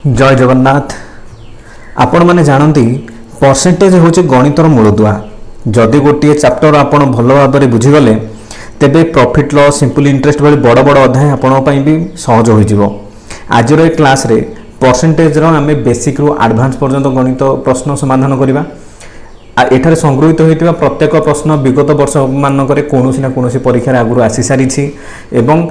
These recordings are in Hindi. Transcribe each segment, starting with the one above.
जय जगन्नाथ। आपण मैंने जानती परसेंटेज हूँ गणितर मूलदुआ। जदि गोटे चैप्टर आपण भल भाव में बुझीगले तेबे प्रॉफिट लॉस सिंपल इंटरेस्ट भली बड़ बड़ अध्याय आपण भी सहज हो। आज क्लास रे परसेंटेज आम बेसिक रु एडवांस पर्यंत गणित प्रश्न समाधान करवा। एठारे संगृहित होता प्रत्येक प्रश्न विगत वर्ष मानक कौन ना कौन परीक्षा आगु आसी सारी एवं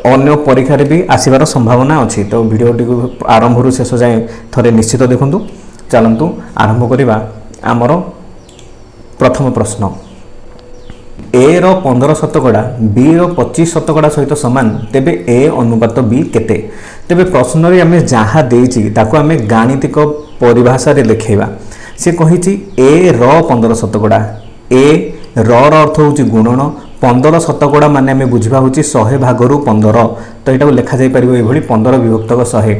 अन्य परीक्षा भी आसबार संभावना अच्छी। तो भिडटी आरंभ शेष जाए थे निश्चित देखूँ। चलतु आरंभ करवा आमर प्रथम प्रश्न। ए रो 15 शतकड़ा बी रो 25 शतकड़ा सहित सामान तेबे ए अनुपात बी केते। तेबे प्रश्न रे आमे जहाँ देइछि ताको आमे गाणितिक परिभाषा रे लिखेबा। से कही ए रो 15 शतकड़ा ए रो अर्थ हूँ गुणन 15 शतकड़ा माने आमे बुझा हूँ 100 भागरु 15। तो यहाँ लिखा जाई परिबो एभली 15 विभक्तक 100।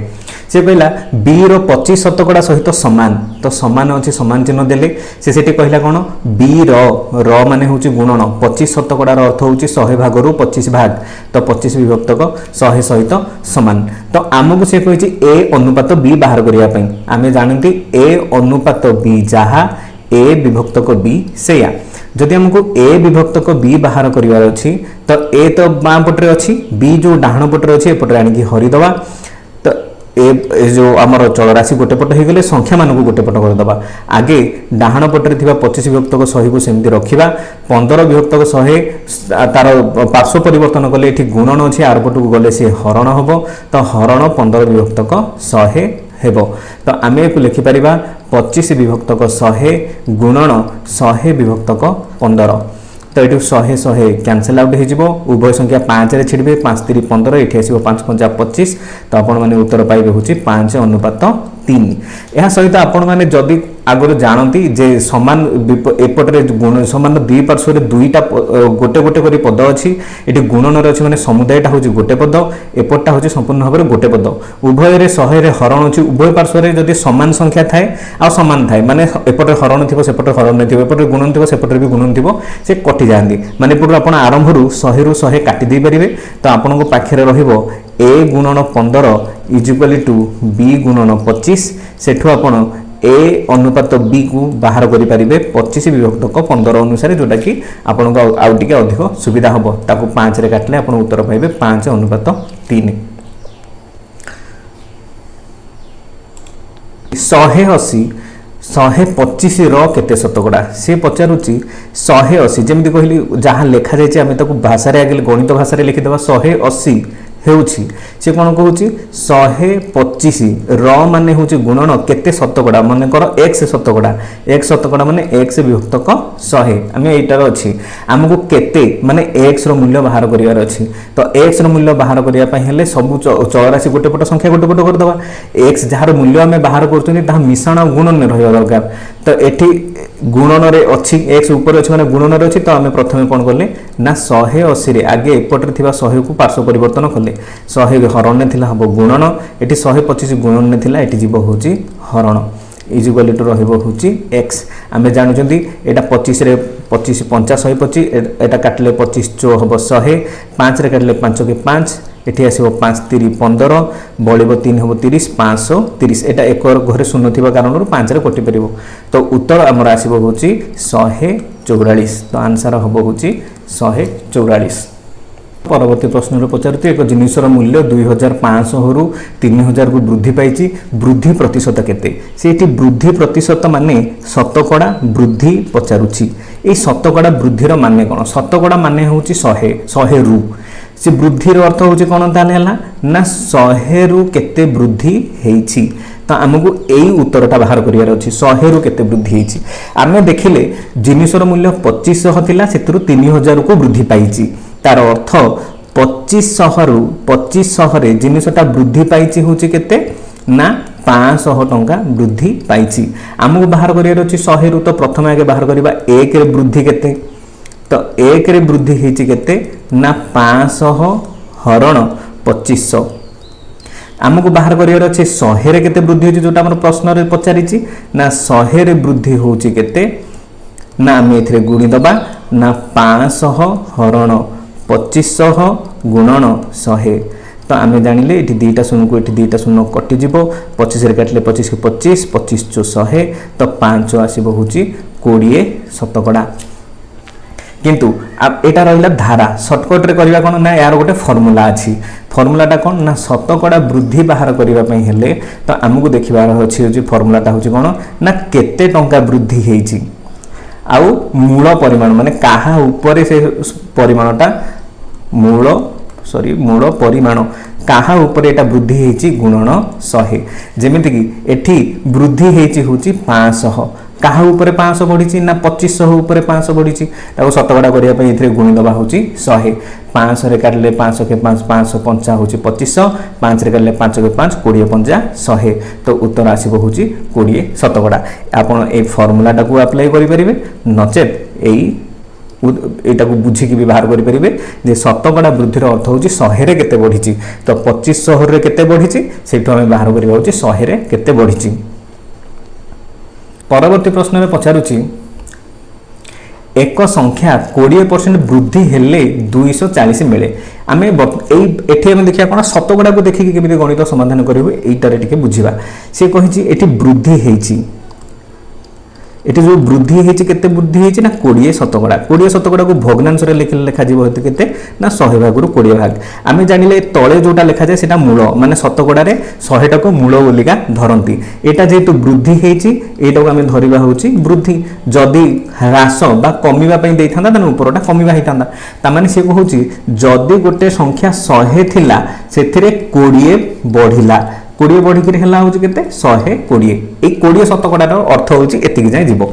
से कहला बी रो 25 शतकड़ा सहित सामान। तो सामान अच्छी सामान चिन्ह देले से कहला कौन बी रो माने हूँ गुणन 25 शतकड़ा अर्थ हूँ 100 भागरु 25 भाग। तो 25 विभक्तक 100 सहित सामान। तो आमको से कही ए अनुपात बी बाहर करने आम जानती ए अनुपात बी जहाँ ए विभक्तक बी से जदि आमको ए विभक्तक बी बाहर करार अच्छी तो ए तो बाँ पटे अच्छी बी जो डाहाण पटे अच्छी एपटे आणिकी हरिदबा। तो ए जो आमर चलराशि गोटे पट हो गले संख्या मान को गोटे पट करदबा। आगे डाहाण पटे 25 विभक्तक 100 को सेमती रखा। 15 विभक्तक 100 तार पार्श्व परिवर्तन कले ये गुणन अच्छी आर पटक गले सी हरण हम। तो हरण 15 विभक्तक 100 हेबो। तो आम एक लिखिपर 25 विभक्तक 100 गुणन 100 विभक्तक 15। तो ये 100 कैंसल आउट हो उभय संख्या 5 रे छिड़बे 5 3 15 ये आसो 5 5 25। तो आपण मैंने उत्तर पाइबे हूँ 5 अनुपात 3। यह सहित आपण मैंने जदि आगुरी जानती जे समान एपटे गुण समान दुई पार्श्व दुईटा गोटे गोटे करी पद अच्छी ये गुणन अच्छी मैंने समुदायटा हूँ गोटे पद एपटा हूँ संपूर्ण भाव में गोटे पद उभय 100 हरण अच्छी उभय पार्श्व जदि सामान संख्या थाए आ सामान थाए माने एपटे हरण थी सेपटे हरण नहीं एपटे गुणन थी सेपटे भी गुणन थी से कटि जाती माने एपटू आप आरंभ 100 रू 100 काटी पारे। तो आपण पाखे रहिबो ए गुणन 15 इज इक्वल टू बी गुणन 25। सेठू आपण ए अनुपात बी को बाहर करि परिबे 25 विभक्तक 15 अनुसार जोटा कि आपन को आउ टिके अधिक सुविधा हबो। ताको 5 रे काटले आपन उत्तर पाइबे 5 अनुपात 3। 180 125 रो केते शतकड़ा से पचारुची 180 जमी कहली जहाँ लिखा जाए आम ताको भाषा आगे गणित भाषा लिखिदेवा 180 हेउछि से कौन कहूँ 125 र माने हूँ गुणन केते शतकड़ा मन कर x शतकड़ा x शतकड़ा माने x विभक्तक 100 आम यार अच्छी आमको केते माने x रो मूल्य बाहर करार अच्छी। तो x रो मूल्य बाहर करने सब चलराशि गोटे पट संख्या गोटे पट करदे x जार मूल्य आम बाहर कर मिश्रण गुणन रहा दरकार। तो ये गुणन रे अच्छी x ऊपर अच्छी मैंने गुणन अच्छी। तो आम प्रथम कौन कले ना 180 आगे एपटे 100 को पार्श्व परिवर्तन कले 100 हरण थिला हम गुणन ये 125 गुणन थिला ये जीव हूँ हरण इज इक्वल टू रहिबो हूँ x। आम जानते यहाँ 25 रे 25 50 125 एटा काटले 25 चो हम 100 5 रे काटले 5 के 5 ये आसो 5 3 15 बड़ो 3 हम 30 530 यहाँ एक घरे शून्य थी कारण 5 रे कटि पार। तो उत्तर आमर आसो हूँ 144। तो आंसर हम हूँ 144। परवर्ती प्रश्न पचारूँ एक जिनिसर मूल्य 2500 रु 3000 को वृद्धि पाई वृद्धि प्रतिशत केते। से वृद्धि प्रतिशत माने शतकड़ा वृद्धि पचारुछि। ये शतकड़ा वृद्धिर माने कौन शतकड़ा माने हूँ 100 रु से वृद्धिर अर्थ हूँ कौन ताले ना 100 रु केते वृद्धि हेछि। तो आमको यही उत्तरटा बाहर करार अच्छी 100 रु केते वृद्धि हेछि। आमे देखिले जिनिसर मूल्य 2500 थिला सेतरु 3000 को वृद्धि पाई तार अर्थ 2500 रु 2500 रे जिनिसटा वृद्धि पाई हूँ केते ना 500 टंका वृद्धि पाई। आमको बाहर करार अच्छी 100 रु। तो प्रथम आगे बाहर करबा 1 रे वृद्धि केते। तो 1 रे वृद्धि हेछि केते ना 500 हरण 2500। आमको बाहर करार अच्छे 100 रे केते वृद्धि होछि जोटा हमर प्रश्न रे पचारिछि ना 100 रे वृद्धि होछि केते ना आम एथिरे गुणी दबा ना 500 हरण 2500 गुणन 100। तो तो आम जानिले ये दुईटा शून्य को ये दुईटा शून्य कटिज 25 काटिले 25 को 25 25 चो 100 तो 5 आसब हूँ 20 शतकड़ा किंतु एटा रहा धारा सर्टकट रे करबा कोन ना यार गोटे फॉर्मूला अछि फॉर्मूलाटा कोन ना शतकड़ा वृद्धि बाहर करबा पई हेले तो हमकु देखिबार अछि फॉर्मूलाटा होछि कोन ना केते टंका वृद्धि हेछि आउ मूल परिमाण माने काहा ऊपर से परिमाणटा मूल परिमाण काहा ऊपर एटा वृद्धि हेछि गुणन 100 जेमिति कि एठी वृद्धि हेछि होछि 500 काहा ऊपर 500 बढ़ी ना 2500 ऊपर 500 बढ़ी शतकड़ा करने गुणी दबा हूँ 100 500 रे काटिले 500 के 5 550 हूँ 2500 5 रे काटिले 5 के 5 20 पंजा 100 तो उत्तर आसब हूँ 20 शतकड़ा आपड़ ए फर्मूला टाक अप्लाई करेंगे नचेत यहीटा को बुझिकी भी बाहर करेंगे जे शतकड़ा वृद्धि अर्थ हूँ 100 रे केते बढ़ी तो 2500 रे केते बढ़ी से बाहर करवा 100 रे केते बढ़ी। परवर्ती प्रश्न में पचारुची एक संख्या 20% वृद्धि हेले 240 मिले आम एठी देखिए कौन शतकड़ा को देखिए केमी गणित समाधान करेंगे यहीटारे टिके बुझा सी कही वृद्धि होती ये जो वृद्धि होती केते वृद्धि होती ना 20 शतकड़ा 20 शतकड़ा को भग्नांश लिखा केते ना 100 भाग 20 भाग आम जानिले तले जोटा लिखा जाए सेटा मूल माने शतकड़ा 100 को मूल बोलिका धरती एटा जेहेतु वृद्धि होती एटा को आम धरिबा होची वृद्धि जदि ह्रास बा कमिबा पई देइथांदा तने ऊपरटा कमिबा हितांदा तामाने से कहूची जदि गोटे संख्या 100 थिला सेथिरे 20 बढ़िला 20 बढ़िक है हूँ के 120 ये 20 शतकड़ार अर्थ हूँ एति जाए जीव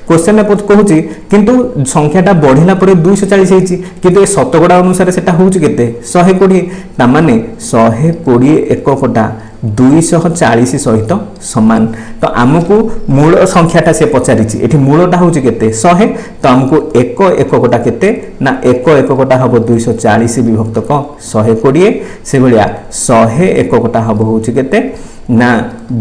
क्वेश्चन कहूँ किंतु संख्याटा बढ़ला 240 होती कि शतकड़ा अनुसार से हूँ के 120 तामाने 120 एककटा 240 सहित सामान तो आमको मूल संख्याटा से पचारि मूलटा हूँ के 100 तो आमको एक एककटा के ना एक एककटा हम 240 विभक्त 120 से भाया 100 एककटा हम हूँ के ना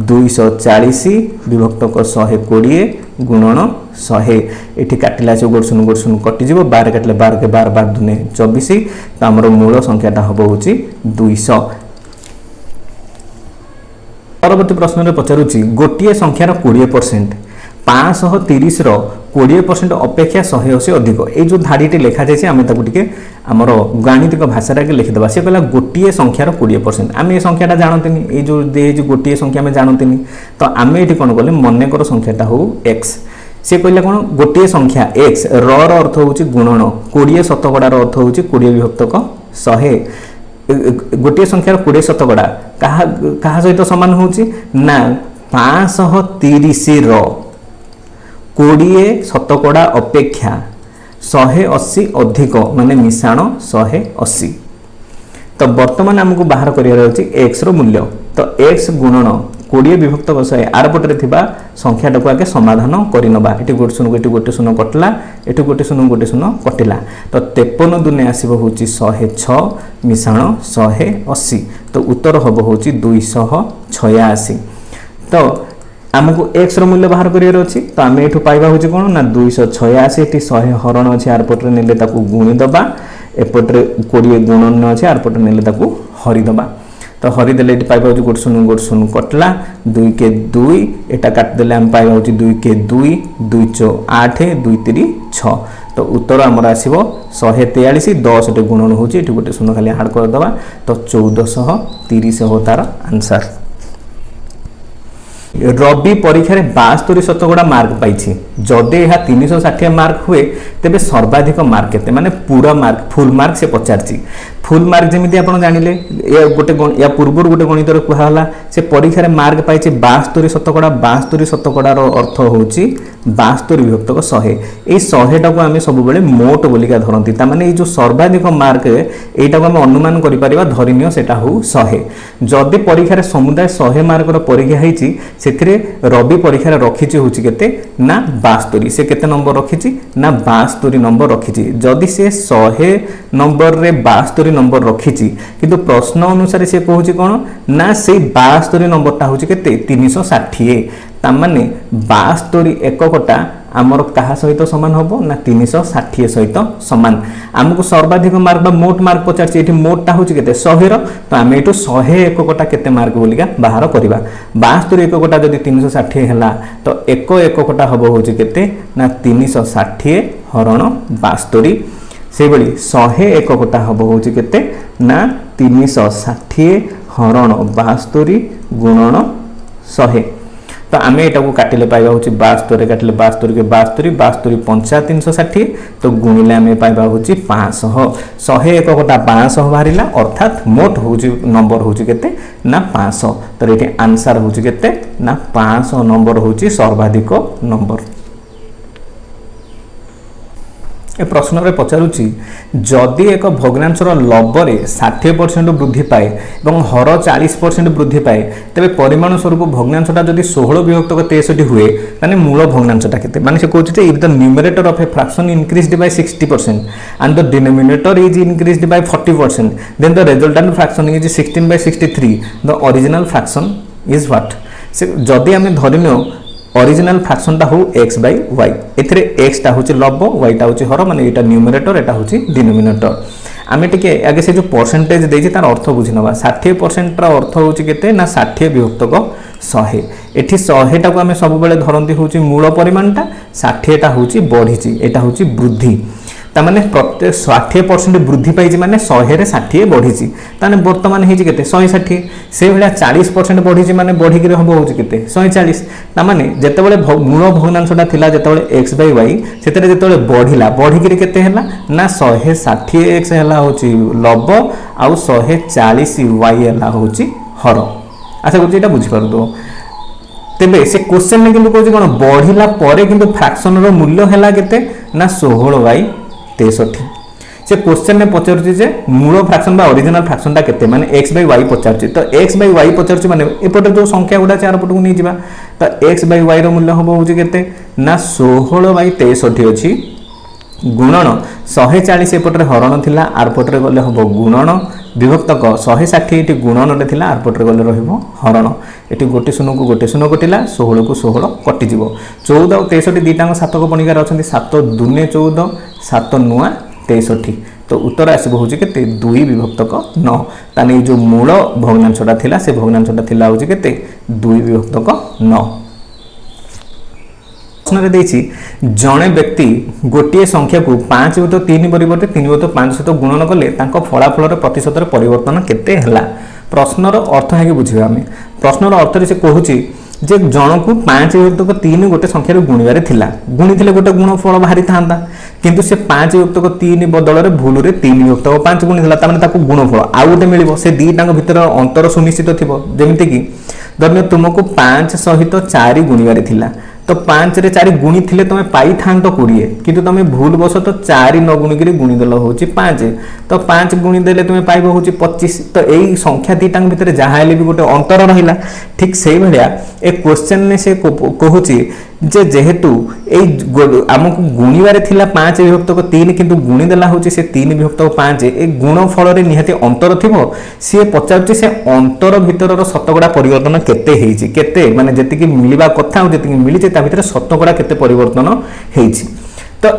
240 विभक्त 120 गुणन 100 ये काटिला से गोट शून्य कटिज 12 काटिले 12 के 12 12 दुने 24 तो आमर मूल संख्याटा हम हूँ 200। परवर्ती प्रश्न में पचारुची गोटे संख्यार 20% 530 20% अपेक्षा 180 अधिक ये जो धाड़ीटी लिखा जाए आम ताके आमर गाणितिक भाषा के लिखिदे सी कहला गोटे संख्यार 20% आम ये संख्याटा जानते ये गोटे संख्या आम जानते तो आम ये कौन कले मनकर संख्याटा हो x सी कहला कौन गोटे संख्या x र अर्थ हूँ गुणन 20 शतकड़ार अर्थ हूँ 20 विभक्त 100 गोटे संख्यार 20 शतकड़ा क्या सहित सामान होची ना 530 20 शतकड़ा अपेक्षा 180 अधिक माने मिश्रण 180 तो वर्तमान आमको बाहर करियार एक्स रो मूल्य तो एक्स गुणन 20 विभक्त 100 आर पटरे थिबा संख्याटा को आगे समाधान करनबा एटी गोटे शून्य कटला एटी गोटे शून्य कटिला तो 53 दुने आसीबो होची 106 मिश्रण 180 तो उत्तर हबो होची 286 तो आमको एक्स रो मूल्य बाहर करियर अछि तो आमे एठु पाइबा होची कोन ना 286 एटी 100 हरण अछि आर पटरे नेले ताकू गुणी दबा एपटरे 20 गुणन अछि आर पटरे नेले ताकू हरि दबा तो हरि देले एटी पाइबा होची गोट शून्य कटला 2 के 2 एटा काट देले हम पाइबा होची 2 के 2 2 चो 8 2 3 6 तो उत्तर आमर आसीबो 143 10 टे गुणन होची एटी गोटे शून्य खाली हाड कर दबा तो 1430 हो तार आंसर। रवि परीक्षा रे 72 शतकड़ा मार्क पाई जदि यह 360 मार्क हुए तेबे सर्वाधिक मार्क केते माने पूरा मार्क फुल मार्क से पचारची फुल मार्क जमिति आपण जानिले गोटे या पूर्व गोटे गणित रे कहला से परीक्षा रे मार्क पाई 72 शतकड़ा 72 शतकड़ार अर्थ होची 72 विभक्त 100 ए 100 टाको आमे सब बेले मोट बोलिका धरंती ता माने ए जो सर्वाधिक मार्क एटा को आमे अनुमान करि परिबा धरिनियो सेटा हो 100 जदि परीक्षा रे समुदाय 100 मार्क रो परीक्षा हेची सेथिरे रवि परीक्षा रे रखिची होची केते ना 72 से केते नंबर रखिची ना 72 नंबर रखिची जदि से 100 नंबर रे 72 नंबर रखी किंतु प्रश्न अनुसार से कहूँ कौन ना से 72 नंबरटा हूँ के 360 तामाने 72 एककटा आमर क्या सहित सामान हम ना 360 सहित सामान आमको सर्वाधिक मार्क मोट मार्क पचार मोटा हूँ के 100 तो आम ये 100 एककटा के मार्क बोलिका बाहर करवा 72 एककटा जब 360 है तो एक एककटा हम हूँ के ना 360 हरण 72 से भाई 100 एककटा हम हूँ के ना 360 हरण 72 गुणन 100 तो आम यहाँ काटिले पाइबा हूँ 72 काटिले 72 के 72 72 पंचा 360 तो गुणिले आम पाइबा हूँ 500 100 एककटा 500 बाहर अर्थात मोट हूँ नंबर हूँ के ना 500 तो ये आंसर हूँ के ना 500 नंबर हूँ सर्वाधिक नंबर। ए प्रश्न रे पचारुची जदि एक भग्नांशर लब्धरे 60% वृद्धि पाए और हर 40% वृद्धि पाए तेरे परिमाण स्वरूप भग्नांशटा जदि 16 विभक्त 63 हुए माने मूल भग्नांशटा केते माने से कहउछ जे if the numerator of a fraction increased by 60% and the denominator is increased by 40% then the resultant fraction is 16/63 the original fraction is what से जदि हमें धरिनो ओरिजिनल फ्रैक्शनटा हो x बाय y एथिरे x टा होची लब्ध y टा होची हर माने एटा न्यूमरेटर एटा होची डिनोमिनेटर आमे टिके आगे से जो परसेंटेज देछि तार अर्थ बुझि नबा 60% रा अर्थ होची केते ना 60 विभक्तक 100 एठी 100 टाको आमे सब बेले धरंती होची मूल परिमाणटा 60 टा होची बढ़ीची एटा होची वृद्धि तामाने प्रत्येक 60% वृद्धि पाई माने 100 रे 60 बढ़ीची ताने वर्तमान हेजी केते 160 से भला 40% बढ़ीची माने बढ़ी के हम होची केते 140 तामाने जते बेले मूल भग्नांशटा थिला जते बेले x बाय y सेतरे जते बेले बढ़िला बढ़ी के केते हला ना 160 x हला होची लब्ध आ 140 y हला होची हर अच्छा गुजी एटा बुझी परदो तेबे से क्वेश्चन में किंतु कहूची कोन बढ़िला परे किंतु फ्रैक्शन रो मूल्य हला केते ना 16/63 से क्वेश्चन में पचारुची जे मूल फ्रैक्शन बा ओरिजिनल फ्रैक्शन ता केते माने x बाय y पचारुची तो x बाय y पचारुची माने एपटे जो संख्या गुडा चार पटको नै जिबा तो x बाय y रो मूल्य होबो होची केते ना 16/63 अछि गुणन 140 एपटे हरण थिला आर पटरे गले होबो गुणन विभक्तक 160 एटी गुणन रे थिला आर पटरे गले रहिबो हरण एटी गोटे शून्य को गोटे शून्य कटिला 16 को 16 कटि जिवो 14 और 63 दीटांग 7 को बणिकार अछंती 7 दुने 14 7 नुआ 63 तो उत्तर आसब हूँ के 2 विभक्तक 9 ताने जो मूल भग्नांशटा थिला से भग्नांशटा थिला हूँ के 2 विभक्तक 9 जड़े व्यक्ति गोटे संख्या को 5/3 परिवर्ते 3/5 सहित गुणन कले फलाफल प्रतिशत परिवर्तन केते हला प्रश्नर अर्थ है बुझा आम प्रश्नर अर्थ से कहूँ जे जन को 5/3 गोटे संख्यार गुणिबार थिला गुणी गोटे गुणफल बाहरी था किंतु से 5/3 बदल में भूल 3/5 गुणी गुणफल आउ गोटे मिल से दीटा भितर अंतर सुनिश्चित थी जमीक धर तुमको 5 सहित 4 गुणिबार थिला तो 5 रे 4 गुणी थिले तुम पाई था 20 किंतु तुम भूल बस तो 4 न गुणिक गुणीदेल हूँ 5 तो 5 गुणीदेले तुम पाइब हूँ 25 तो यही संख्या दीटा भितर जहाँ भी गोटे अंतर रहा ठीक से भाया ए क्वेश्चन ने से कहूँ जे जेहेतु आमको गुणिबार थिला 5 विभक्तक 3 किंतु गुणीदेला हूँ से 3 विभक्तक 5 ए गुणफल निहाती अंतर थी सी पचार से अंतर भितर शतकड़ा परिवर्तन केते माने जेतिकी मिलवा कथा जेतिकी मिली भितर शतकड़ा केते परिवर्तन होइछि तो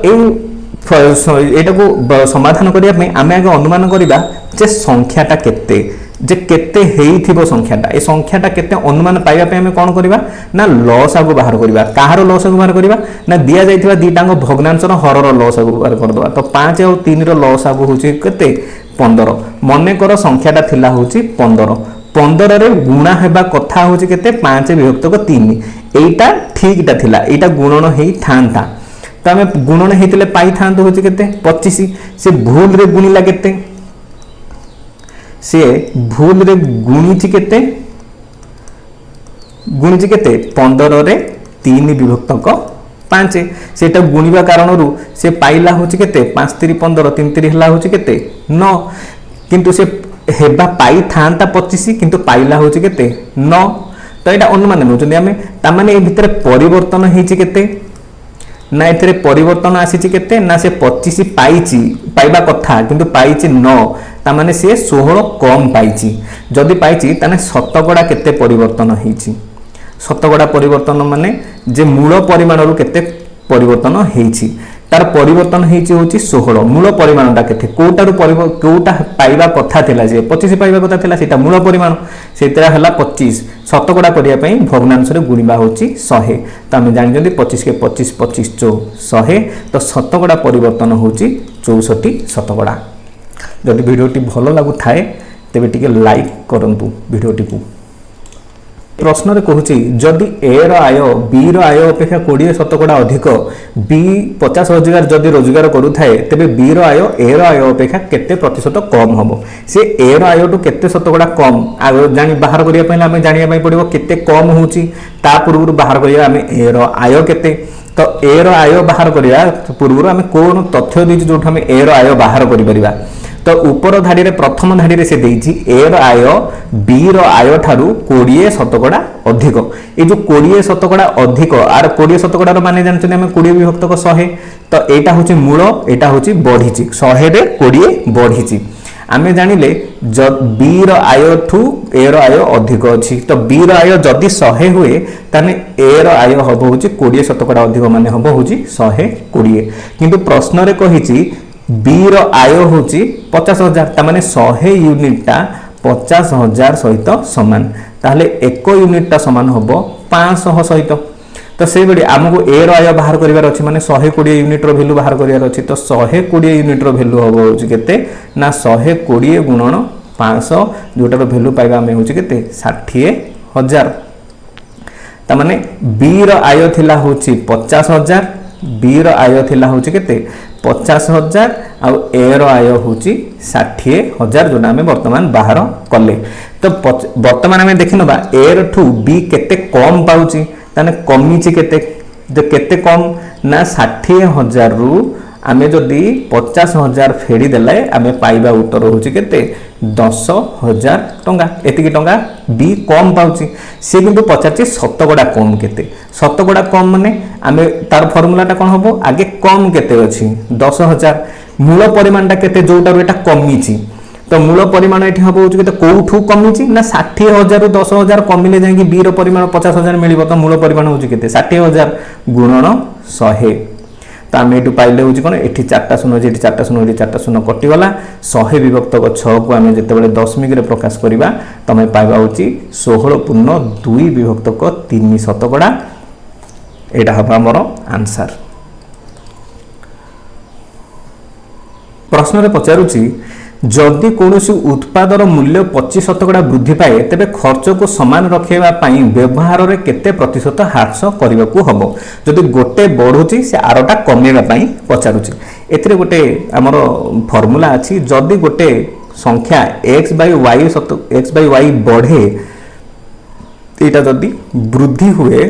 एटा को समाधान करने आम आगे अनुमान करवा जे संख्याटा केते जे केते हेइथिबो संख्याटा ए संख्याटा केते अनुमान पाइबा पे हमें कोन करबा ना लसागु बाहर करबा काहार लसागु बाहर करबा ना दिया जाइथिबा दीटांग भग्नांशर हरर लसागु बाहर कर दबा तो 5 और 3 रो लसागु होची केते 15 मने कर संख्याटा थिला होची 15 रे गुणा हेबा कथा होची केते 5 विभक्तक 3 एटा ठीकटा थिला एटा गुणन हेई थांता तो हमें गुणन हेतिले पाई थांतो होची केते 25 से भूल रे गुणिला केते से भूल रे गुणिची केते 15 रे 3 विभक्तक 5 सेटा गुणिबा कारणरू से पाइला होची केते 5 3 15 3 3 हला होची केते 9 किंतु से हेबा पाई थांता 25 किंतु पाइला होची केते 9 तो एटा अनुमान नउचंदी हमें ता माने ए भितर परिवर्तन हेची केते ना एथिरे परिवर्तन आसीची केते ना से 25 पाइची पाइबा कथा किंतु पाइची 9 ता माने से 16 कम पाइची जदि पाइची ताने शतकड़ा केते परिवर्तन होईची शतकड़ा परिवर्तन माने जे मूल परिमाण रु केते परिवर्तन होईची तार परिवर्तन होईची होची 16 मूल परिमाणटा केते कोटा पाइबा कथा थिला जे 25 पाइबा कथा थिला सेटा मूल परिमाण सेतरा हला 25 शतकड़ा करिया पई भग्नांश रे गुणिबा होची 100 त हम जानि जदी 25 के 25 25 चो 100 तो शतकड़ा परिवर्तन होची 64 शतकड़ा जदि वीडियोटी भलो लागु थाए तेबे टिके लाइक करंतु वीडियोटी को प्रश्न रे कहूची जदि ए रो आय बी रो आय अपेक्षा 20 शतकड़ा अधिक बी 50,000 जदि रोजगार करू थाए तेबे बी रो आय ए रो आय अपेक्षा केते प्रतिशत कम हबो से ए रो आय टू केते शतकड़ा कम जानि बाहर करिया पहिले हमें जानिया पई पड़िबो केते कम होची ता पूर्व बाहर करिया हमें ए रो आय केते तो ए रो आय बाहर करिया पूर्व हमें कोन तथ्य देछि जोठ हमें ए रो आय बाहर करि परिबा तो ऊपर धाड़ी रे प्रथम धाड़ी रे से देछि ए रो आय बी रो आय ठारू 20 शतकड़ा अधिक ए जो 20 शतकड़ा अधिक आर 20 शतकड़ा रो माने जानछन हम 20 विभक्त को 100 तो एटा होछि मूल एटा होछि बढ़िछि 100 रे 20 बढ़िछि आमे जानिले बी रो आय ठू ए रो आय अधिक अछि तो बी रो आय जदी 100 हुए ताने ए रो आय हबो होछि 20 शतकड़ा अधिक माने हबो होछि 120 किंतु प्रश्न रे कहिछि बी रो आय होची 50,000 ता माने 100 यूनिट टा 50,000 सहित समान ताहले 1 यूनिट टा समान होबो 500 सहित तो से बडी हमको ए रो आय बाहर करिवार अछि माने 120 यूनिट रो वैल्यू बाहर करिवार अछि तो 120 यूनिट रो वैल्यू होबो होची केते ना 120 गुणन 500 जोटा रो वैल्यू पाइबा हम होची केते 60,000 ता माने बी रो आय थिला होची 50,000 बी रो आय थिला होची केते 50,000 आउ ए रो आय होची 60,000 जोना हमें वर्तमान बाहर कले तो वर्तमान हमें देखिनबा ए रो ठू बी केते कम पाउची ताने कमीची केते जो केते कम ना 60,000 रु आमे जदी 50,000 फेडी देले आमे पाइबा उत्तर होची केते 10,000 टंगा एतिकी टंगा बी कम पाउची से किंतु पचाची शतकड़ा कम केते शतकड़ा कम माने आमे तार फार्मूलाटा कोन हबो आगे कम केते अछि 10,000 मूल परिमाणटा केते जोटा एटा कमीची तो मूल परिमाण एठी हबो होची केते कोठू कमीची ना 60,000 रु 10,000 कमिले जाई बी रो परिमाण 50,000 मिलिबो तो मूल परिमाण होची केते 60,000 गुणन 100 तो आम ये पाइले हूँ कौन ये 4टा शून्य अच्छे 4टा शून्य ये 4टा शून्य कटिगला 100 विभक्त 6 को आम जो दशमिक प्रकाश करवा तो आम पाइबा हूँ 16.2 विभक्त 3 शतकड़ा यहाँ हम आमर आंसर प्रश्न पचारुची जदि कौन उत्पादर मूल्य 25 शतकड़ा वृद्धि पाए तेबे खर्च को समान रखेबा पई व्यवहार रे केते प्रतिशत ह्रास करबा को हबो जदि गोटे बढ़ुची से आरोटा कमेबा पई पचारुची एथिरे गोटे हमर फार्मूला अछि जदि गोटे संख्या x by y बढ़े एटा जदि वृद्धि हुए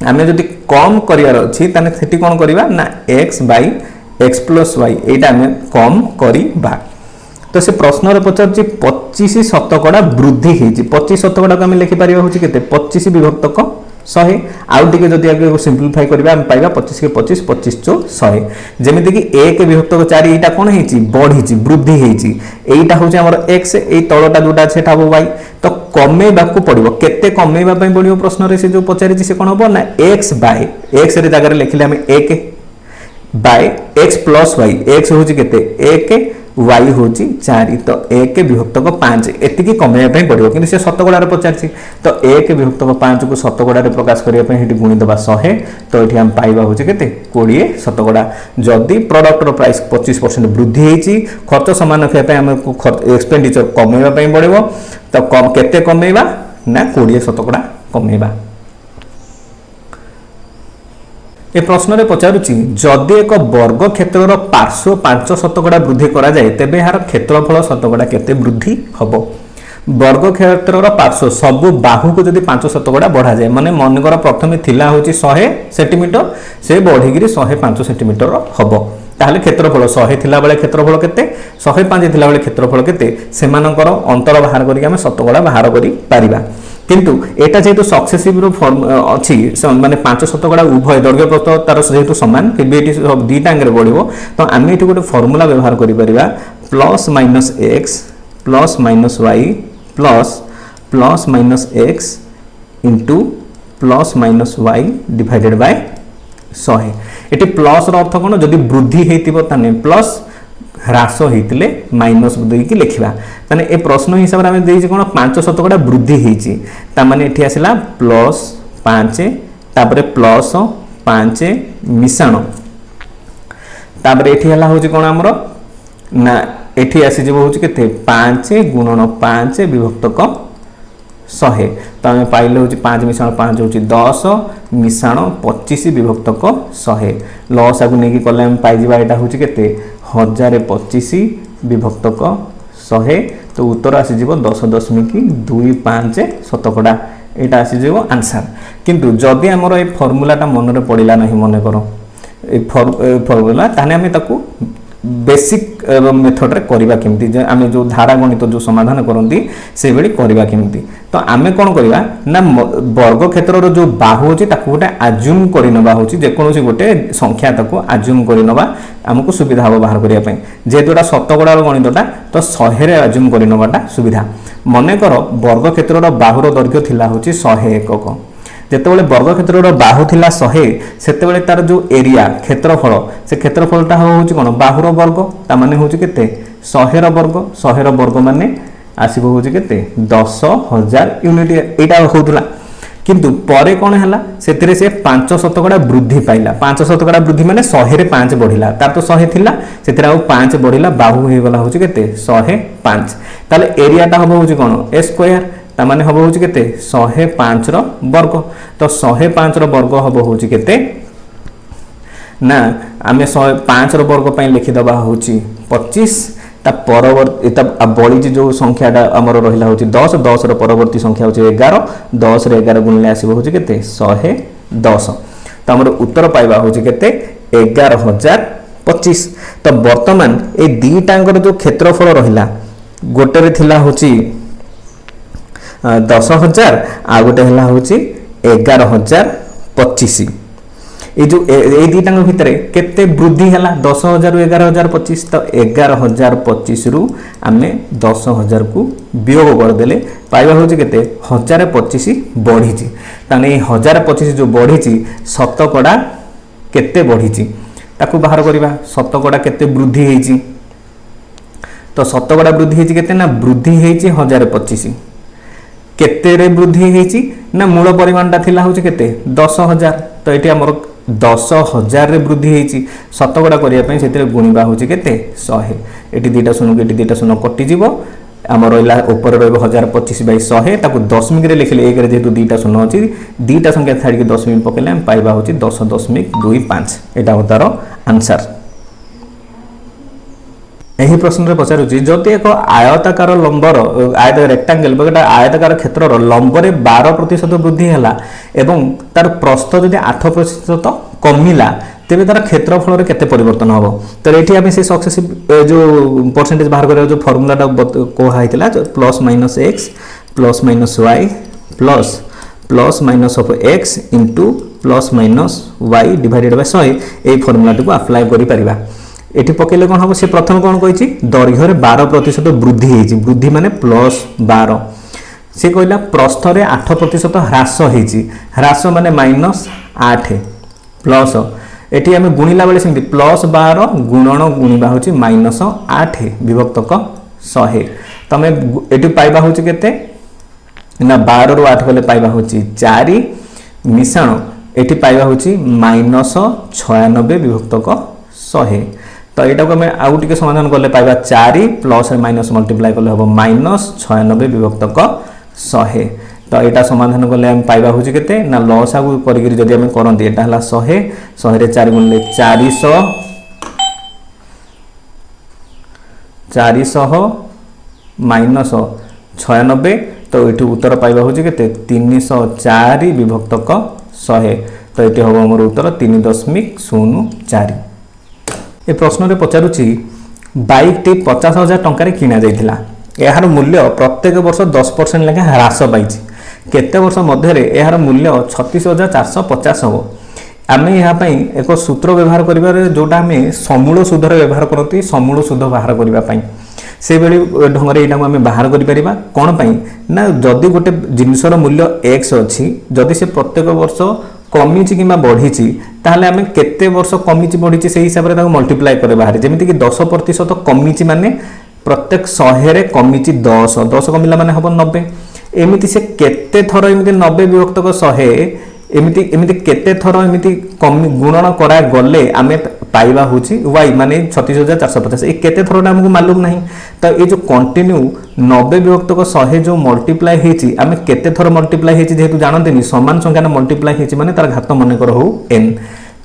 आमे जदि कम करियार अछि ताने सेठी कोन करबा ना x by x plus y एटा हमें कम करिबा तो से प्रश्न रे पचार 25 शतकड़ा वृद्धि हेछि 25 शतकड़ा को हम लिखि परिबा होछि केते 25 विभक्त 100 आउ टिके जदि आगे सिंपलीफाई करबा हम पाइबा 25 के 25 25 चो 100 जेमिति कि 1 विभक्त 4 एटा कोन हेछि बढ़िछि वृद्धि हेछि एटा होछि हमर x ए तळटा जोटा छै थाबो y तो कमेबा को पड़िबो केते कमेबा पई पड़िबो प्रश्न रे से जो पचारिछि से कोन होबो ना x बाय x रे जगह रे लिखिले हम 1 by x plus y x होछि केते 1 y होची 4 तो 1 विभक्त 5 एतिकी कमेया पई पड़िबो किंतु से शतकड़ा रे पचारछि तो 1 विभक्त 5 को शतकड़ा रे प्रकाश करिया पई हेटी गुणी दबा 100 तो एठी हम पाइबा होची केते 20 शतकड़ा जदी प्रोडक्ट रो प्राइस 25% वृद्धि हेची खर्च समान रखिया पई हम एक्सपेंडिचर कमेया पई पड़िबो तो कम केते कमेबा ना 20 शतकड़ा कमेबा ए प्रश्न रे पचारुची जदि एक वर्ग क्षेत्रर पार्श्व 5 शतकड़ा वृद्धि करा जाए तेबे यार क्षेत्रफल शतकड़ा केते वृद्धि हबो वर्ग क्षेत्रर पार्श्व सब बाहु को जदि 5 शतकड़ा बढ़ा जाए माने मनकर प्रथमे थिला होची 100 सेंटीमीटर से बढ़िगिरी 105 सेंटीमीटर हबो ताहले क्षेत्रफल 100 थिला बेले क्षेत्रफल केते 105 थिला बेले क्षेत्रफल केते सेमानकर अंतर बाहर करी हम शतकड़ा बाहर करी पारिबा किंतु एटा जेहेतु सक्सेसिव रो फॉर्म अछि माने 5 शतकड़ा उभय दैर्घ्य प्रस्थ तार जेहेतु समान फिर भी एटी दुईटा अंगे बढ़िबो तो आमे एटी गोटे फार्मूला व्यवहार करि परिबा plus minus x plus minus y plus minus x into plus minus y divided by 100 एटी प्लस रो अर्थ कोन जदि वृद्धि हेतिबो ताने प्लस ह्रास होइतिले माइनस देकी लिखिबा ताने ए प्रश्न हिसाब रे हम देइछि कोन 5 शतकड़ा वृद्धि हेछि ता माने एठी आसिला प्लस 5 तापरे प्लस 5 मिसाण तापरे एठी हला होछि कोन हमरो ना एठी आसी जेबो होछि केते 5 गुणन 5 विभक्तक 100 तो आम पाइले होछि 5 मिसाण 5 होछि 10 मिसाण 25 विभक्तक 100 लॉस आगु नेकी कले हम पाइ जिबा एटा होछि केते 1025 विभक्तक 100 तो उत्तर आसी जीवो 10.25 शतकड़ा एटा आसी जीवो आंसर किंतु जदि हमर ए फार्मूला ता मन रे पडिला नहीं मने करो ए फार्मूला ताने हम ताकू बेसिक मेथड रे करबा केमती जे आमे जो धारा गणित जो समाधान करंती से बेली करबा केमती तो आमे कोन करबा ना वर्ग क्षेत्र रो जो बाहु अछि ताकू गोटे अज्यूम करि नबा होछि जे कोनोसी गोटे संख्या ताकू अज्यूम करि नबा हमको सुविधा हो बाहर करिया पय जेतोटा शतकड़ा रो गणितटा तो 100 रे अज्यूम करि नबाटा सुविधा मने करो वर्ग क्षेत्र रो बाहु रो दैर्घ्य थिला होछि 100 एकक जेतेबेले वर्ग क्षेत्र बाहु थिला 100 सेतेबेले तार जो एरिया क्षेत्रफल से क्षेत्रफलटा होउछि कोन बाहुर वर्ग ता माने होउछि केते 100 रो वर्ग माने आसीबो होउछि केते 10000 यूनिट एटा होउतला किंतु परे कोन हला सेतिरे से 5 शतकड़ा वृद्धि पाइला 5 शतकड़ा वृद्धि माने 100 रे 5 बढ़िला तार तो 100 थिला सेतिरा 5 बढ़िला बाहु हे गला होउछि केते 105 ताले एरियाटा होबो होउछि कोन a स्क्वायर ता माने हबो होउछि केते 105 रो वर्ग तो 105 रो वर्ग हबो होउछि केते ना आमे 105 रो वर्ग पय लिखि दबा होउछि 25 ता परवर्ती ता बळी जो संख्याटा हमर रहिला होउछि 10 10 रो परवर्ती संख्या होउछि 11 10 रे 11 गुणले आसीबो होउछि केते 110 तो हमर उत्तर पाइबा होउछि केते 11025 तो वर्तमान ए दीटांगर जो क्षेत्रफल रहिला गोटे रे थिला होउछि 10,000 आ गोटे हला होची 11,025 ए जो ए दीटांग भितरे केते वृद्धि हला 10,000 रु 11,025 तो 11,025 रु आमे 10,000 को वियोग कर देले पाइबा होची केते 1,025 बढ़ीची ताने 1,025 जो बढ़ीची शतकड़ा केते बढ़ीची ताकू बाहर करिबा शतकड़ा केते वृद्धि हेची तो शतकड़ा वृद्धि हेची केते ना वृद्धि हेची 1,025 केते रे वृद्धि हेची ना मूल परिमाणटा थिला होची केते 10,000 तो एटी हमर 10,000 रे वृद्धि हेची शतकड़ा करिया पय सेतिरे गुणिबा होची केते 100 एटी दीटा शून्य कटि जीवो हमर रहिला ऊपर रहबो 1025 बाय 100 ताकू दशमिक रे लिखले एक रे जेतु दीटा शून्य अछि दीटा संख्या छाडी के दशमिक पकेले हम पाइबा होची 10.25 एटा होतारो आंसर एही प्रश्न रे पचारुची जदि एक आयताकार लंबर आयत रेक्टेंगल बगटा आयताकार क्षेत्र रो लंब रे 12% वृद्धि हला एवं तार प्रस्थ जदि 8% कमिला तेबे तार क्षेत्रफल रे केते परिवर्तन होबो तो एठी आमे से सक्सेसिव जो परसेंटेज बाहर करे जो फार्मूलाटा को हाइतला plus minus x plus minus y plus minus of x into plus minus y divided by 100 ए फार्मूला को अप्लाई करि परिबा एठी पकेले कोन हबो से प्रथम कोन कहिछि दैर्घ्य रे 12% वृद्धि हेछि वृद्धि माने प्लस 12 से कहला प्रस्थ रे 8% ह्रास हेछि ह्रास माने माइनस 8 प्लस एठी हमें गुणिला बेले सेमति प्लस 12 गुणन गुणिबा होछि माइनस 8 विभक्तक 100 तमे एठी पाइबा होछि केते ना 12 रु 8 गले पाइबा होछि 4 मिसाण एठी पाइबा होछि माइनस 96 विभक्तक 100 तो एटा को हमें आउ टिके समाधान करले पाइबा 4 प्लस रे माइनस मल्टीप्लाई करले हबो माइनस 96 विभक्तक 100 तो एटा समाधान करले हम पाइबा होछि केते ना लॉस आगु करिगिरी जदि हम करंती एटा हला 100 100 रे 4 गुणले 400 माइनस 96 तो एठी उत्तर पाइबा होछि केते 304 विभक्तक 100 तो एठी हबो हमर उत्तर 3.04 ए प्रश्न रे पचारुची बाइक टी 50,000 टंका रे किना जाइथिला एहार मूल्य प्रत्येक वर्ष 10% लेखा ह्रास पाइछि केते वर्ष मध्य यार मूल्य 36,450 हम आम यहाँ एक सूत्र व्यवहार कर जोटा आम समूल सुधर व्यवहार करती समूल सुध बाहर करने से ढंग से यहाँ आम बाहर कर कौन ना जदि गोटे जिनसर मूल्य एक्स अच्छी जदि से प्रत्येक वर्ष कमी कि बढ़ी ताहले आम केते वर्ष कमी बढ़ी से हिसाब से मल्टीप्लाई करे बाहर जमीक 10% कमी माने प्रत्येक 100 कमी 10 10 कमिला माने हम 90 एमती से केते थर एमती 90 विभक्त 100 एमती एमती केते थर एमती कमी गुणन करा गले आमे पाइबा होची y माने 36,450 ए केते थरटा हमको मालूम नहीं तो ये जो कंटिन्यू 90 विभक्त 100 जो मल्टीप्लाई हेची आमे केते थर मल्टीप्लाई हेची जेहेतु जानते समान संख्या मल्टीप्लाई हेची माने तार घात मन कर हो n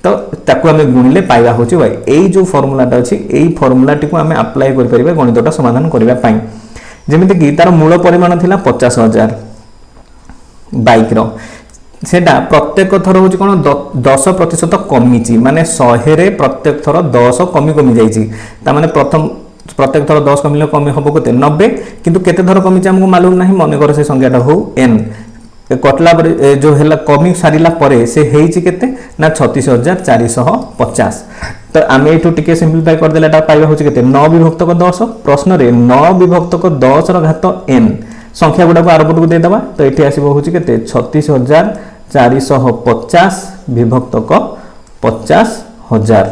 तो ताकू आमे गुणिले पाइबा होची y एई जो फार्मूलाटा अछि एई फार्मूलाटी को आमे अप्लाई कर परिबे गणितटा समाधान करबा पई जेमिति कि तार मूल परिमाण थिला 50,000 बाइक रो सेटा प्रत्येक थर हूँ कौन 10% कमी माने 100 रे प्रत्येक थर 10 कमी कमी जाने प्रथम प्रत्येक थर 10 कमिले कमी हम के 90 किंतु केते थर कमी हमको मालूम नहीं मन कर से संख्याटा हो n कटला जो है कमी सारा पर से केते ना 36,450 तो आम यू टे सिंप्लीफाई करदेला पाइबा हूँ के 9 विभक्त 10 प्रश्न रे 9 विभक्त 10 घात n संख्या गुड़ा को आरपट को देदेबा तो ये आसो हूँ के 36,450 विभक्त 50,000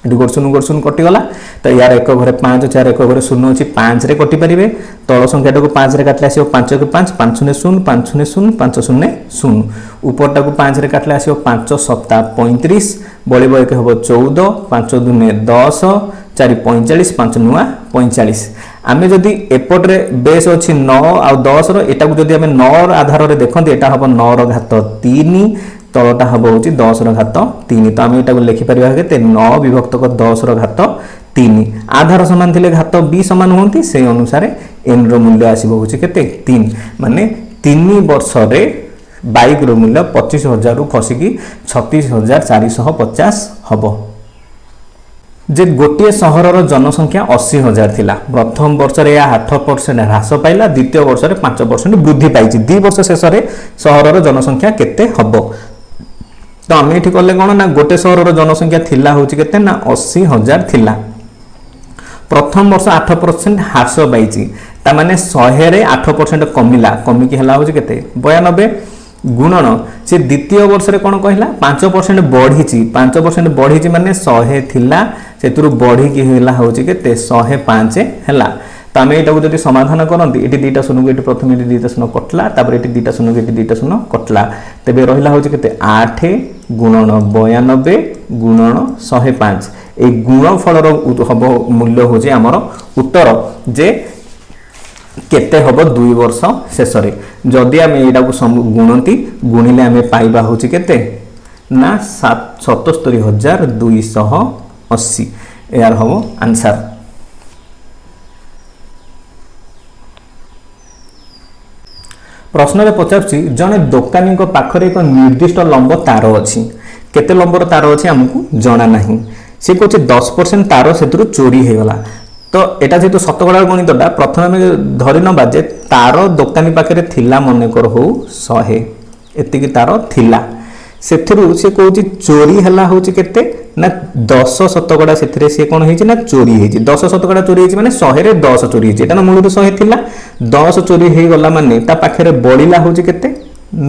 ये गोरसुन कटिगला तो यार एक घरे 5 4 एक घरे 0 अच्छी 5 रे कटि पारे तल संख्याटा को 5 रे काटले आसो 5 के 5 5 0 0 5 0 0 5 0 0 ऊपरटा को 5 रे काटले आसो 5 7 35 बड़े एक हम 14 5 2 10 4 45 5 नुआ 45 आम जदि एपट्रे बेस अच्छी 9 आ 10 रटा को जब आम 9 आधार में देखते यहाँ हम 9 घात 3 तलटा हम हूँ 10 घात 3 तो आम यहाँ लिखिपर के 9 विभक्त 10 घात 3 आधार सामान थे घात भी सामान होती से अनुसार एन रूल्य आसो हूँ के 3 माने 3 वर्ष बाइक मूल्य 25,000 रु खसिकी 36,450 हम जे गोटे सहरर जनसंख्या 80,000 थिला प्रथम वर्ष रे 8% ह्रास पाइला द्वितीय वर्ष रे 5% वृद्धि पाइछि 2 वर्ष शेष रे सहरर जनसंख्या केते हबो तो आम ये कले कौन ना गोटे सहरर जनसंख्या थिला होछि केते ना 80,000 थिला प्रथम वर्ष 8% ह्रास पाइछि ता माने 100 रे 8% कमिला कमिकी हला होछि केते 92 गुणन से द्वितीय वर्ष रे कोन कहला 5% बढ़ी 5% बढ़ी माने 100 थिला सेतुरु बढ़ी की होला होछि केते 105 हैला तो आम यहाँ जब समाधान करती ये दुईटा शून्य को ये प्रथम ये दुईटा शून्य कटला तापर ये दुईटा शून्य को ये दुईटा शून्य कटला तेज रहा हूँ के 8 गुणन 92 गुणन 105 ये गुणफल हम मूल्य हूँ आमर उत्तर जे केते हब 2 वर्ष शेष जदि आम यहाँ गुणती गुणिले आम पाइबा हूँ केते ना 77,280 यार हम आंसर। प्रश्न में पचारुछि जने दोकानी पाखरे एक निर्दिष्ट लंब तार अच्छी केते लंबर तार अच्छी आमको जना नहीं से कहे 10% तार से चोरी हो गला तो यहाँ जेहतु शतकड़ा गणितटा प्रथम आम धरी नवा जे तार दोकानी पाखे थिला मनकर हो 100 एति तार थिला से कौच चोरी है हूँ केते ना 10 शतकड़ा से कौन है ना चोरी है 10 शतकड़ा चोरी है माने 100 रे 10 चोरी है मूल 100 थिला 10 चोरी हो गला माने ता पाखे बढ़ला हूँ केते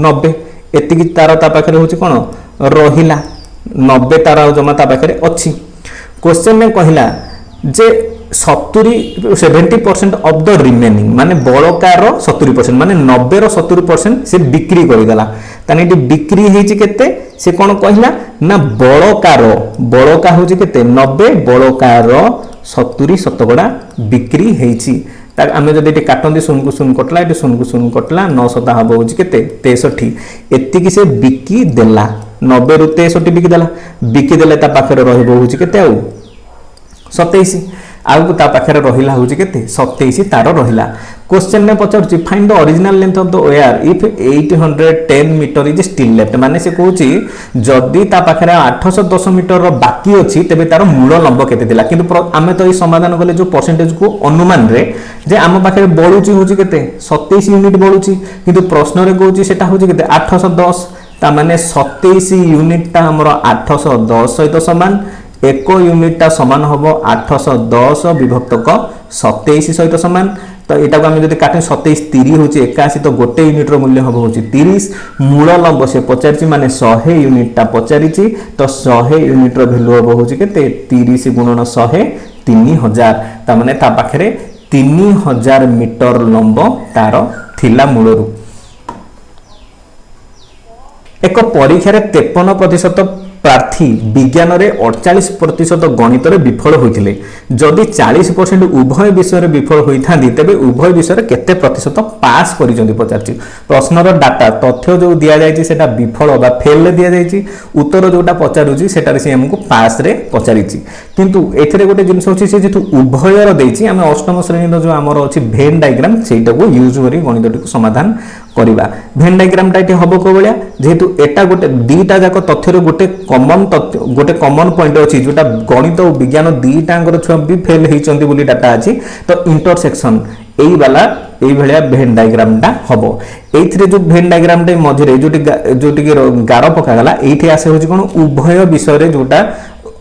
90 एति तार ता पाखे हूँ कौन रहिला 90 तार जमा ता पाखे अच्छी क्वेश्चन में कहला जे 70% ऑफ द रिमेनिंग माने बड़कार 70% माने 90 रो 70% से बिक्री करदेला ताने ये बिक्री हेची केते से कौन कहला ना बड़का हूँ केते 90 बड़कार 70 शतकड़ा बिक्री हेची आम जब ये काटती शून को शून कटला ये शून को शून कटला 9 शता हम हूँ केते 63 एति से बिकी देला 90 रु 63 बिकी देला ता पाखरे रहबो हूँ केते आउ 27 आगु ता पाखे रहा हूँ के 27 तार रहा क्वेश्चन में पचारुछि find the original length of the wire if 810 metre is still left माने से कहूछि जदि ता पाखरे 810 मीटर रो बाकी अछि तबे तार मूल लंब केते दिला किंतु आमे तो ई समाधान कले जो परसेंटेज को अनुमान रे जे आम पाखरे बळुछि होछि केते 27 यूनिट बळुछि किंतु प्रश्न रे कहूछि सेटा होछि केते 810 ता माने 27 यूनिट ता हमरो 810 सहित समान एक यूनिट टा समान होबो 810 विभक्तक 27 सहित समान तो यहाँ को आम जब काटे 27 30 हूँ 81 तो गोटे यूनिट मूल्य हम हूँ 30 मूल लंब से पचारि माने 100 यूनिट टा पचारि तो 100 यूनिट भैल्यू हम हूँ के 30 गुणन 100 3000 ताने ता पाखे 3000 मीटर लंब तार थिला मूलरू एक परीक्षा 53% प्रार्थी विज्ञान रे 48% गणित रे विफल होइथिले जदि 40% उभय विषय रे विफल होइथांदी तबे उभय विषय रे केते प्रतिशत पास करिसंदी पचारछि प्रश्न रो डाटा तथ्य जो दिया जायछि सेटा विफल बा फेल रे दिया जायछि उत्तर जोटा पचारुछि सेटा रे से हमकु पास रे पचारिछि किंतु एथरे गोटे जिंस होछि से जेतु उभय रो देछि हम अष्टम श्रेणी रो जो हमर अछि भेन डायग्राम सेटा को यूज करी गणित को समाधान करिबा भेन डायग्राम टाइट हबो को बलिया जेतु एटा गोटे दीटा जाक तथ्य रो गोटे कॉमन पॉइंट अछि जोटा गणित और विज्ञान दीटांगर छुआ भी फेल हेचंती बोली डाटा अछि तो इंटरसेक्शन एई वाला एई भलिया भेन डायग्राम टा हबो एइथरे जो भेन डायग्राम टे मझरे जोटी गारो पका गला एइथे आसे होछि कोन उभय विषय रे जोटा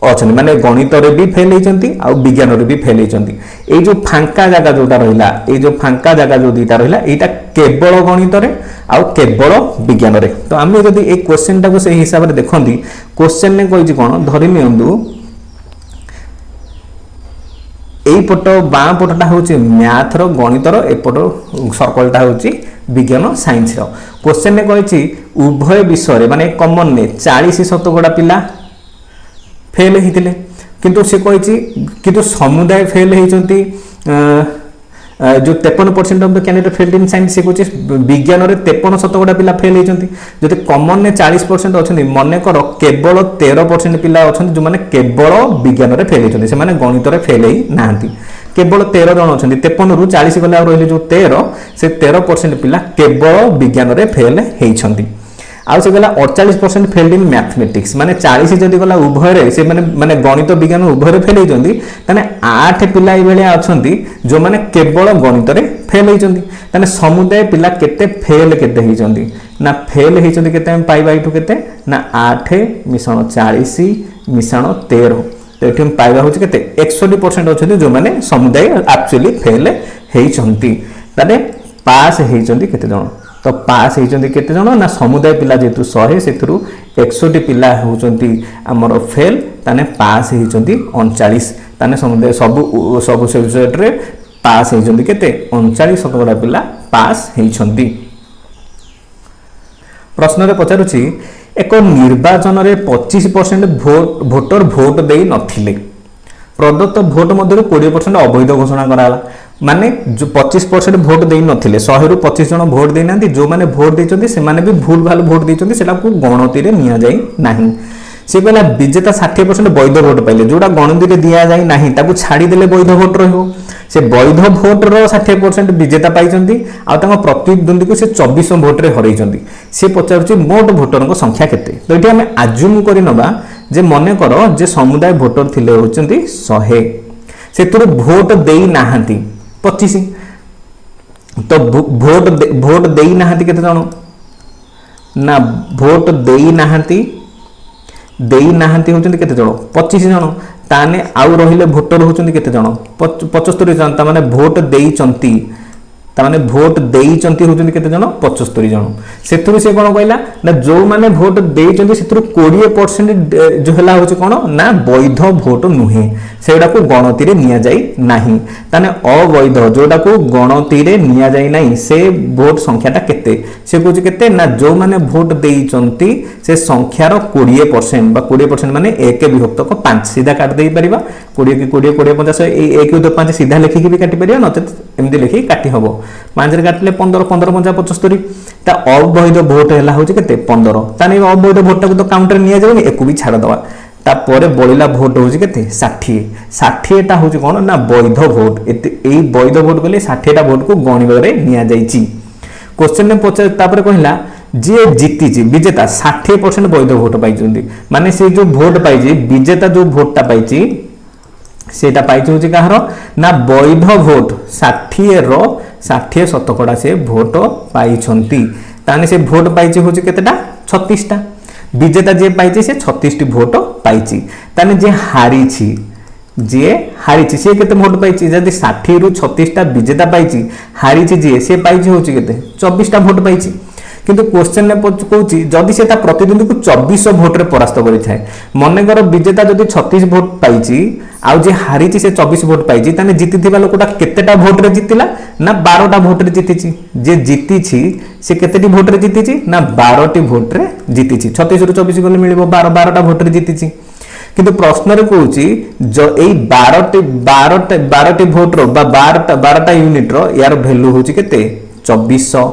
अछन माने गणित रे भी फेल हेचंती आ विज्ञान रे भी फेल हेचंती एई जो फांका जागा जोटा रहिला एई जो फांका जागा जो दीटा रहिला एटा केवल गणित रे आ केवल विज्ञान रे तो आमे जदी ए क्वेश्चन टा को से हिसाब रे देखंती क्वेश्चन ने कहिछि कोन धरि नियंदु एई पट बां पटटा होछि मैथ रो गणित रो ए पट सर्कल टा होछि विज्ञान साइंस रो क्वेश्चन ने कहिछि उभय विषय रे माने कॉमन ने 40 शतकड़ा पिला फेल होते किंतु से कही किंतु समुदाय फेल होती जो 53% of the candidate failed in science से कहे विज्ञान रे 53% पिला फेल होती जब कॉमन ने 40% अच्छा मनकर केवल 13% पिला अच्छा जो मैंने केवल विज्ञान रे फेल होती से गणित रे फेल ही ना केवल 13 जन अच्छा 53 रु 40 गला रही जो 13 से 13% पिला केवल विज्ञान रे फेल होती आउ से गला 48% फेल्ड इन मैथमेटिक्स माने 40 जदी गला उभय रे से माने गणित विज्ञान उभय रे फेल होइजंती तने 8 पिला ई बेले अछंती जो माने केवल गणित रे फेल होइजंती तने समुदाय पिला केते फेल केते होइजंती ना फेल होइजंती केते हम पाइबा इठु केते ना 8 मिश्रण 40 मिश्रण 13 तो एठी हम पाइबा होछि केते 61% अछंती जो माने समुदाय एक्चुअली फेल होइजंती तने पास होइजंती केते जण तो पास होइचंती केते जण ना समुदाय पिला जेतु 100 सेथुरु 61 पिला होउचंती हमर फेल ताने पास होइचंती 39 ताने समुदाय सब सब्जेक्ट रे पास होइचंती केते 39% पिला पास होइचंती प्रश्न रे पचारुछि एक निर्वाचन रे 25% वोटर भोट देई नथिले प्रदत्त भोट मध्य 20% अवैध घोषणा कराला माने जो 25% वोट दे नथिले 100 रु 25 जन वोट दे नांती जो माने वोट देचंती से माने भी भूल भाल वोट देचंती सेटा को गणति रे निया जाई नाही से कहला विजेता 60% वैध वोट पाइले जोडा गणति रे दिया जाई नाही ताको छाडी देले वैध वोट रहयो से वैध वोट रो 60% विजेता पाइचंती आ ताको प्रतिद्वंदी को से 24 वोट रे हरैचंती से पचारछि मोट वोटर को संख्या केते तो एठी हमें अज्यूम करि नबा जे मने करो जे समुदाय वोटर थिले होचंती 100 सेतुर वोट देई नाहांती 25 तो वोट देई नाहांती केते जण ना वोट देई नाहांती होचंती केते जण 25 जण ताने आउ रहिले वोटर होचंती केते जण 75 जण ता माने वोट देईचंती ताने भोट देईचंती होचंती केते जण 75 जण सेथुरु से कोन कहला ना जो माने भोट देईचंती सेथुरु 20% जो हला होचे कोन ना वैध भोट नुहे सेडा को गणति रे निया जाई नाही ताने अवैध जोडा को गणति रे निया जाई नाही से भोट संख्याटा केते से कोचे केते ना जो माने भोट देईचंती से संख्यार 20% बा 20% माने 1 विभक्त को 5 सीधा काट देई परिबा 20 की 20 20 50 ए 1 to 5 सीधा लेखि के भी काटी परिबा नचेत एमदी लेखि काटी हबो 5 रे काटले 15 15 50 75 ता अवैध भोट हला होचे केते 15 ताने अवैध भोट को तो काउंटर निया जाबनी एको भी छाड़ दवा तापर बड़ा भोट हूँ के 60 हूँ कौन ना वैध भोट यही वैध भोट कले 60 भोट को गणवे नि क्वेश्चन में पचार कहला जी जीति विजेता 60% वैध भोट पाई माने से जो भोट पाई विजेता जो भोटा पाई सेटा पाई हूँ कहार ना वैध भोट 60% से भोट पाई ताने से भोट पाई हूँ केतेटा 36टा विजेता जे पाई से 36 भोट पाई ताने जे हारी सी केते भोट पाई जदि 60 रु 36टा विजेता पाई हारी जी सी पाई हूँ के 24टा भोट पाई किंतु क्वेश्चन में कहूँ जदि से प्रतिद्वंदी को 2400 भोट रे परास्त करें मनकर विजेता जदि 36 भोट पाई आउ जे हारी से 24 भोट पाई ताने जीति लोकटा केतेटा भोट रे जीतिला ना 12टा भोट रे जीति जे जीति से केतेटी भोट रे जीति ना 12टी भोट रे जीति 36 रु 24 गले मिलिबो 12टा भोट रे जीति किंतु प्रश्न रे कहूँ जो यही 12टी भोट रो 12टा यूनिट रो यार वैल्यू हूँ के 2400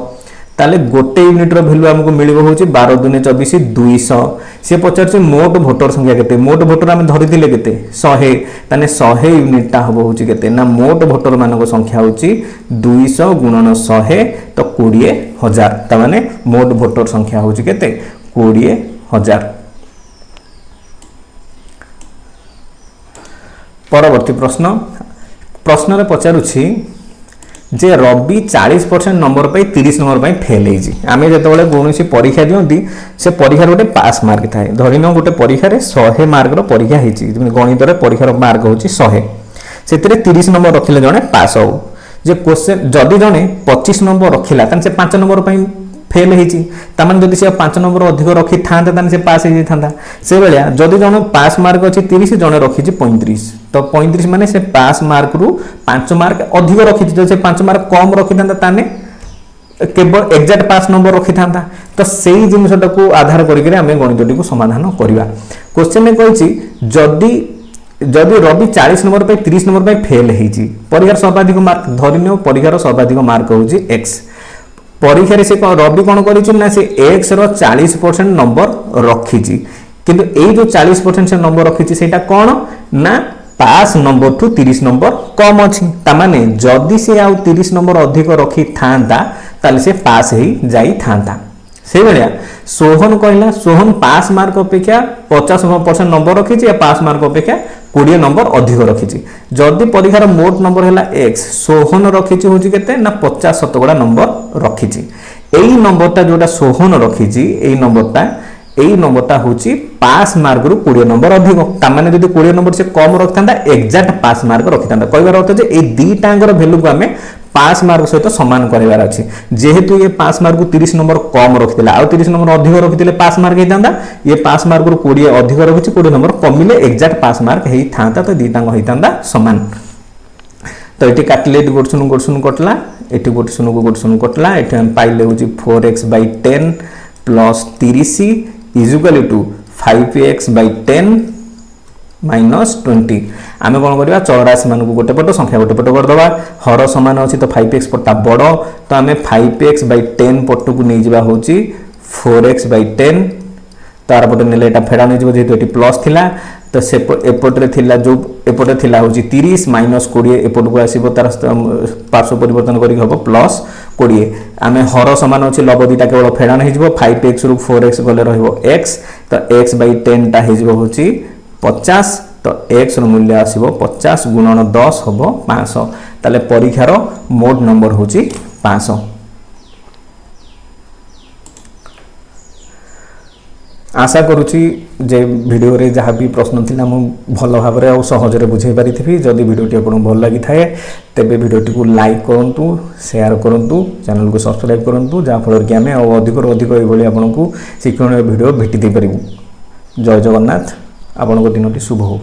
ताले गोटे यूनिट रो वैल्यू हमको मिलिबो होची 12 दुने 24 200 से पचार मोट भोटर संख्या केते मोट भोटर हम धरि दिले केते 100 ताने 100 यूनिट टा हबो होची केते ना मोट भोटर मानको संख्या होची 200 गुणन 100 तो 20000 ता माने मोट भोटर संख्या होची केते 20000 परवर्ती प्रश्न रे पचारुछि जे रवि 40% नंबर पाई 30 नंबर पाई फेल होइछि आमे जेतेबेले कोनोसी परीक्षा दियंती से परीक्षा गोटे पास मार्क थाए धरिन गोटे परीक्षा रे 100 मार्क रो परीक्षा होइछि गणित रे परीक्षा रो मार्क होछि 100 सेतिरे 30 नंबर रखिले जणे पास हो जे क्वेश्चन जदी जणे 25 नंबर रखिला तन से 5 नंबर पाई फेल होइछि तामान जदी से 5 नंबर अधिक रखि थांता तन से पास होई थांता से बेलिया जदी जणे पास मार्क अछि 30 जणे रखिछि 35 तो 35 माने से पास मार्क रु 5 मार्क अधिक रखिछि जो से 5 मार्क कम रखि थांता ताने केवल एग्जैक्ट पास नंबर रखि थांता तो सेही जिनिसटा को आधार करिके हमें गणितटी को समाधान करबा क्वेश्चन में कहछि जदी रवि 40 नंबर पे 30 नंबर पे फेल होइछि परीक्षार सर्वाधिक मार्क धरिनियो परीक्षार सर्वाधिक मार्क होउछि x परीक्षा से रवि कौन कर एक्स रो 40% नंबर रखी किंतु यही जो 40% से नंबर रखी से कौन ना पास नंबर ठू 30 नंबर कम अच्छी तामाने जदि से आउ 30 नंबर अधिक रखी था से पास ही जाई था से भाया सोहन कहला सोहन पास मार्क अपेक्षा 50% नंबर रखी पास मार्क अपेक्षा 20 नंबर अधिक रखी जदि परीक्षार मोट नंबर है एक्स सोहन रखी हूँ के ना 50% नंबर रखी यही नंबरटा जोटा सोहन रखी यही नंबरटा हूँ पास मार्क रु 20 नंबर अधिक तामाने जदि 20 नंबर से कम रखि था एक्जाक्ट पास मार्क रखि था कहबार अर्थ जे ए दीटांगर वैल्यू को आमे पास मार्क सहित सामान करार अच्छे जेहेतु ये पास मार्क को 30 नंबर कम रखी आउ 30 नंबर अधिक रखी पास मार्क होता ये पास मार्क रु 20 अधिक रखी 20 नंबर कमिले एक्जाक्ट पास मार्क होता तो दीटांग होता सामान तो ये काटिले गोटे शून्य कटला ये गोटे शून्य कटला ये पाइले हूँ 4x/10 plus 30 equal to 5x/10 -20 आम कौन करवा चौरासी मान गोटे पट संख्या गोटे पट करदे हर सामान अच्छी तो 5x पटा बड़ तो आम 5x/10 पट को नहीं जावा हूँ 4x/10 तार पटे नेले फेड़ा नहीं जीव जेहेतु ये प्लस थिला तो से एपटे थिला जो एपटे थिला हूँ 30 -20 एपट को आसो तार पार्श्व परिवर्तन करी हम +20 आम हर सामान अच्छे लब दीटा केवल फेड़ा नहीं जीव 5x रु 4x गले x तो x/10 टा हूँ 50 तो x मूल्य आसो 50 गुणन 10 हम 500 ताले परीक्षार मोट नंबर हूँ 500 आशा करुच्ची जे वीडियो रे जहाँ भी प्रश्न थी भल भाव में सहजरे बुझे पारि जदि वीडियोटी आपको भल लगी थाए तेज वीडियोटी को लाइक करूँ शेयर करूँ चैनल को सब्सक्राइब करूँ जहाँफल कि आम अधिक अधिक ये आपको शिक्षण वीडियो भेटी दे पारू जय जगन्नाथ आपन दिनटी शुभ हो।